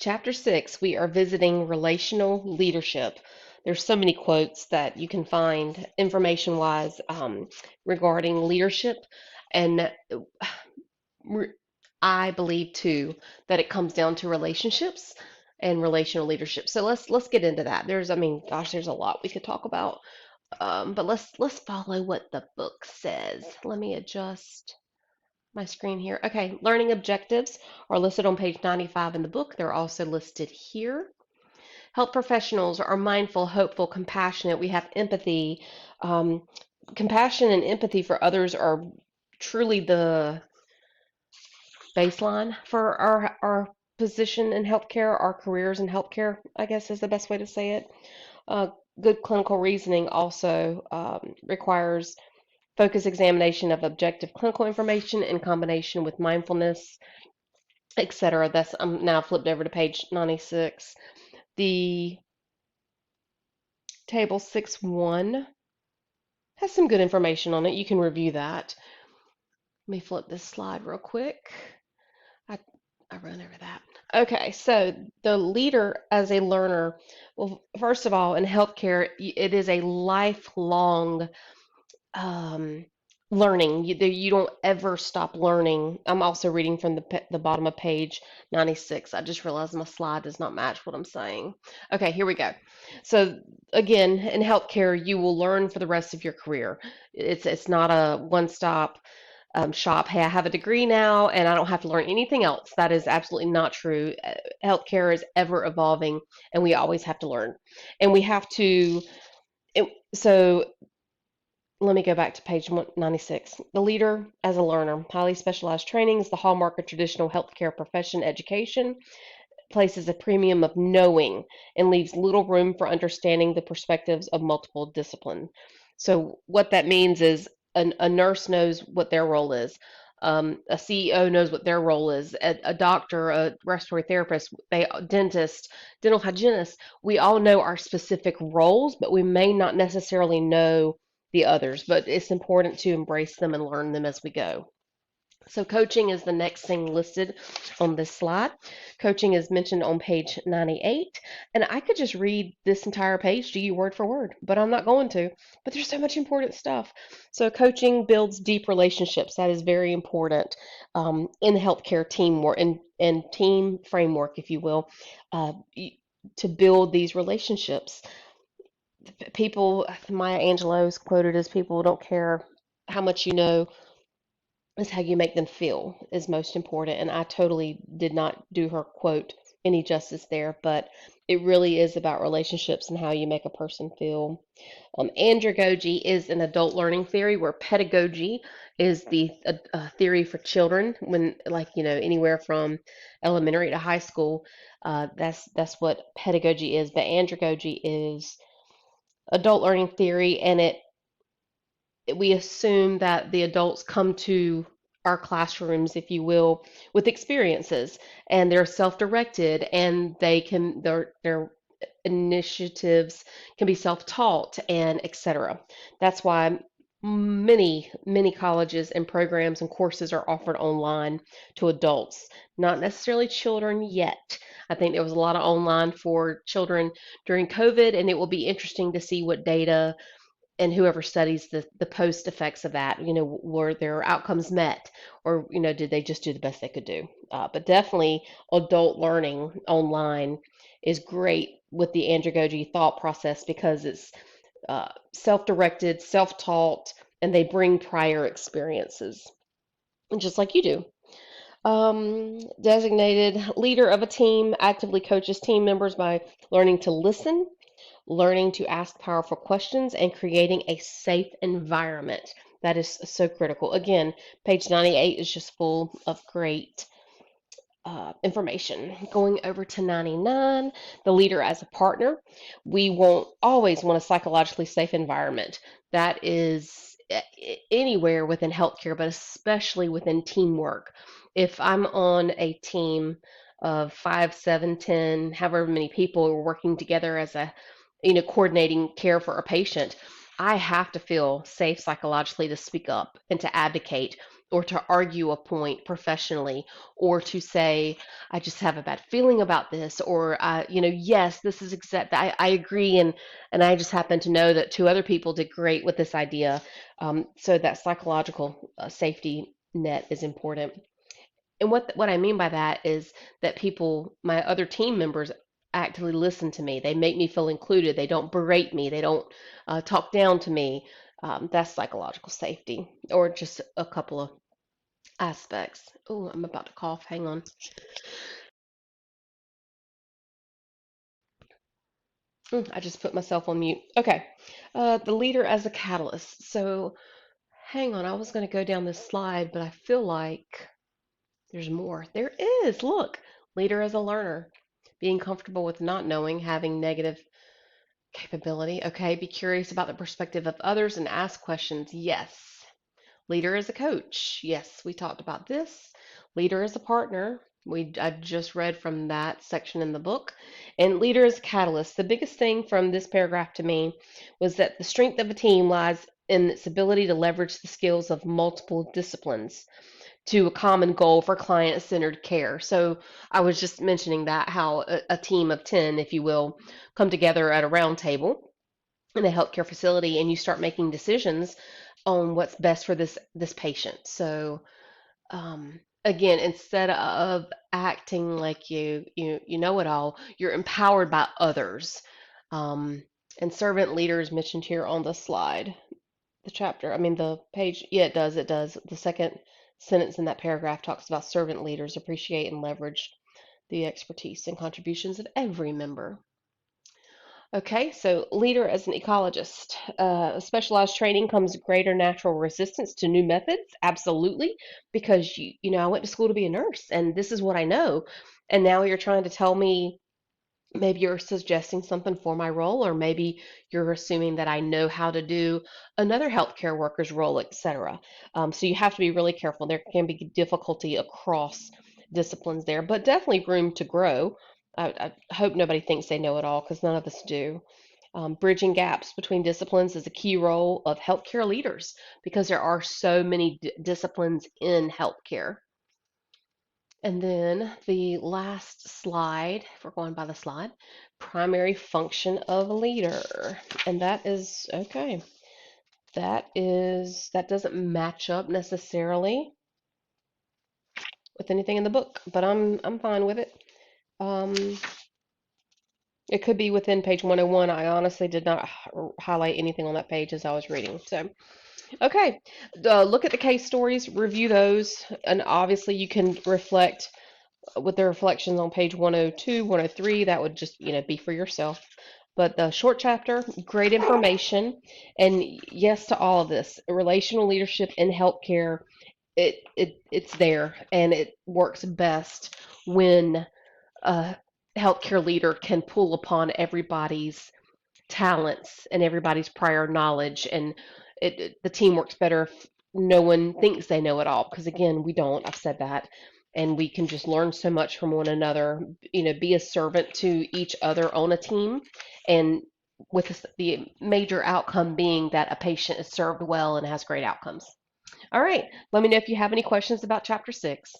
Chapter 6, we are visiting relational leadership. There's so many quotes that you can find information wise regarding leadership. And re- I believe too that it comes down to relationships and relational leadership. So let's get into that. There's a lot we could talk about. But let's follow what the book says. Let me adjust my screen here. Okay, learning objectives are listed on page 95 in the book. They're also listed here. Health professionals are mindful, hopeful, compassionate. We have empathy. Um, Compassion and empathy for others are truly the baseline for our position in healthcare, our careers in healthcare, I guess is the best way to say it. Uh, Good clinical reasoning also requires focused examination of objective clinical information in combination with mindfulness, etc. That's I'm now flipped over to page 96. The table 6.1 has some good information on it. You can review that. Let me flip this slide real quick. I, I run over that. Okay, so the leader as a learner, well, first of all, in healthcare, it is a lifelong um, learning. You don't ever stop learning. I'm also reading from the bottom of page 96. I just realized my slide does not match what I'm saying. Okay, here we go. So again, in healthcare, you will learn for the rest of your career. It's not a one-stop shop. Hey, I have a degree now and I don't have to learn anything else. That is absolutely not true. Healthcare is ever evolving and we always have to learn. And we have to, so let me go back to page 96. The leader as a learner, highly specialized training is the hallmark of traditional healthcare profession education, places a premium of knowing and leaves little room for understanding the perspectives of multiple disciplines. So what that means is a nurse knows what their role is. A CEO knows what their role is. A doctor, a respiratory therapist, dentist, dental hygienist. We all know our specific roles, but we may not necessarily know the others. But it's important to embrace them and learn them as we go. So coaching is the next thing listed on this slide. Coaching is mentioned on page 98, and I could just read this entire page to you word for word, but I'm not going to. But there's so much important stuff. So coaching builds deep relationships. That is very important in healthcare teamwork and team framework, if you will, uh, to build these relationships. People, Maya Angelou is quoted as people don't care how much you know is how you make them feel is most important. And I totally did not do her quote any justice there, but it really is about relationships and how you make a person feel. Andragogy is an adult learning theory where pedagogy is the theory for children when like anywhere from elementary to high school. That's what pedagogy is, but andragogy is adult learning theory, and we assume that the adults come to our classrooms, if you will, with experiences, and they're self-directed, and their initiatives can be self-taught, and etc. That's why many colleges and programs and courses are offered online to adults, not necessarily children yet. I think there was a lot of online for children during COVID, and it will be interesting to see what data and whoever studies the post effects of that, were their outcomes met, or did they just do the best they could do? But definitely, adult learning online is great with the andragogy thought process because it's self-directed, self-taught, and they bring prior experiences, just like you do. Designated leader of a team actively coaches team members by learning to listen, learning to ask powerful questions, and creating a safe environment. That is so critical. Again, page 98 is just full of great information. Going over to 99, the leader as a partner. We won't always want a psychologically safe environment. That is anywhere within healthcare, but especially within teamwork. If I'm on a team of 5, 7, 10, however many people are working together as a coordinating care for a patient, I have to feel safe psychologically to speak up and to advocate or to argue a point professionally, or to say, I just have a bad feeling about this, or, yes, this is exact, I agree, and I just happen to know that two other people did great with this idea. So that psychological safety net is important. And what I mean by that is that people, my other team members, actively listen to me. They make me feel included. They don't berate me. They don't talk down to me. That's psychological safety, or just a couple of aspects. Oh, I'm about to cough. Hang on. I just put myself on mute. Okay. The leader as a catalyst. So, hang on. I was going to go down this slide, but I feel like there's more. There is. Look, leader as a learner. Being comfortable with not knowing, having negative capability. Okay. Be curious about the perspective of others and ask questions. Yes. Leader as a coach. Yes, we talked about this. Leader as a partner. I just read from that section in the book. And leader as a catalyst. The biggest thing from this paragraph to me was that the strength of a team lies in its ability to leverage the skills of multiple disciplines to a common goal for client-centered care. So I was just mentioning that how a team of 10, if you will, come together at a round table in a healthcare facility, and you start making decisions on what's best for this patient. So again, instead of acting like you know it all, you're empowered by others. Um, and servant leaders mentioned here on the slide, the chapter, I mean the page. Yeah, it does. The second sentence in that paragraph talks about servant leaders appreciate and leverage the expertise and contributions of every member. Okay, so leader as an ecologist. Specialized training comes greater natural resistance to new methods. Absolutely, because I went to school to be a nurse, and this is what I know. And now you're trying to tell me, maybe you're suggesting something for my role, or maybe you're assuming that I know how to do another healthcare worker's role, etc. So you have to be really careful. There can be difficulty across disciplines there, but definitely room to grow. I hope nobody thinks they know it all, because none of us do. Bridging gaps between disciplines is a key role of healthcare leaders, because there are so many disciplines in healthcare. And then the last slide, if we're going by the slide, primary function of a leader. And that is okay. That doesn't match up necessarily with anything in the book, but I'm fine with it. Um, it could be within page 101. I honestly did not highlight anything on that page as I was reading. So, okay, look at the case stories, review those, and obviously you can reflect with the reflections on page 102, 103. That would just be for yourself. But the short chapter, great information, and yes to all of this. Relational leadership in healthcare, it's there, and it works best when a healthcare leader can pull upon everybody's talents and everybody's prior knowledge, and the team works better if no one thinks they know it all, because again, we don't. I've said that. And we can just learn so much from one another, be a servant to each other on a team, and with the major outcome being that a patient is served well and has great outcomes. All right, let me know if you have any questions about chapter 6.